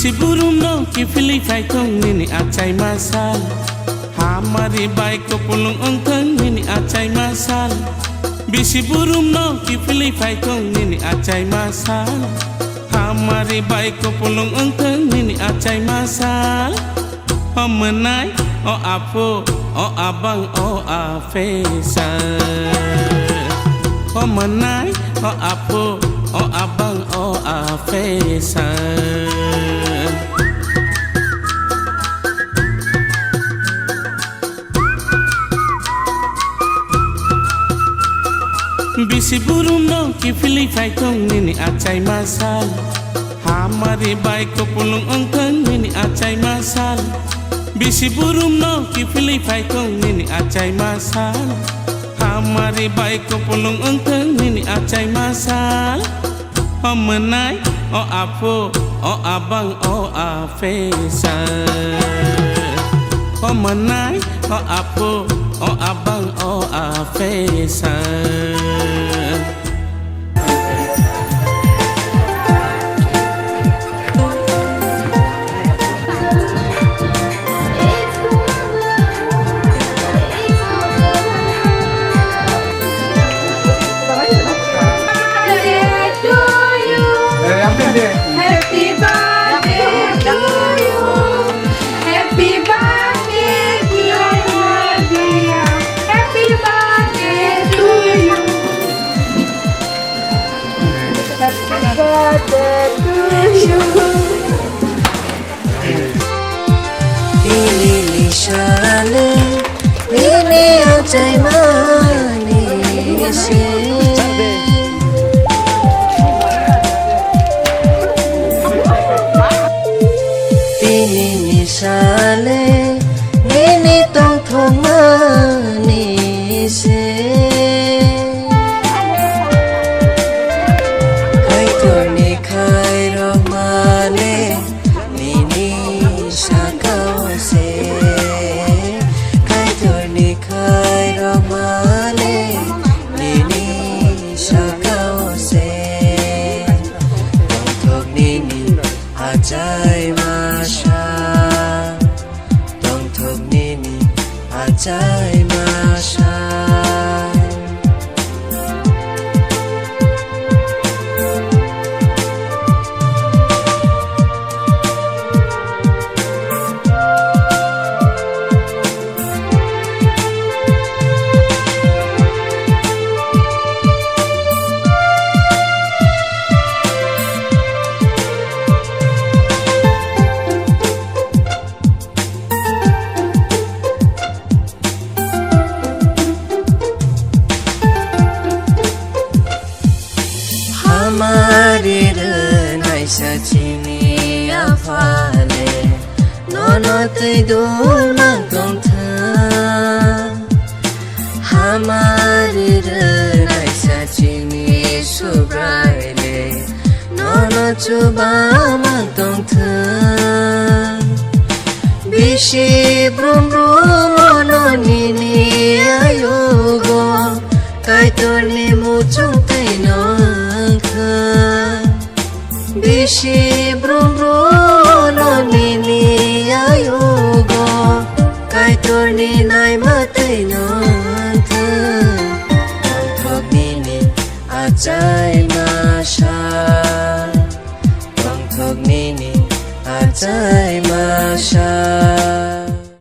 Bisi burung no kifili fai kong nini acai masal. Hamari baik ko pulung ongkong nini acai masal. Bisi burung no kifili fai kong nini acai masal. Hamari baik ko pulung ongkong nini acai masal. O menai, o apo, o abang, o afesal. O menai, o apo, o abang, o afesal. Bisi burung no kifili fai kong nini acai masal. Hamari baik ko pulung ongkong nini acai masal. Bisi burung no kifili fai kong nini acai masal. Hamari baik ko pulung ongkong nini acai masal. O menai, o apo, o abang, o afesal. O menai, o apo, o abang, o afesal. Happy birthday to you. Happy birthday, dear Nadia. Happy birthday to you. Happy birthday to you. Lili shale, lili acai manis. Sale, nini tong thong manis. Kai torni khai romale, nini sakau se. Kai torni khai romale, nini sakau se. Tong thong nini acai masha. Acai masha. Hamari renai sachini afale, nono tei dul mangkong tha. Hamari renai sachini subraile, nono chuba mangkong tha. Bishi brum brum ono nini ayogo, kai torni muchung tei no. Bishi brum brum no nini ayogo, kai torni nai matai no antha. Tong thok nini acai masha. Tong thok nini acai masha.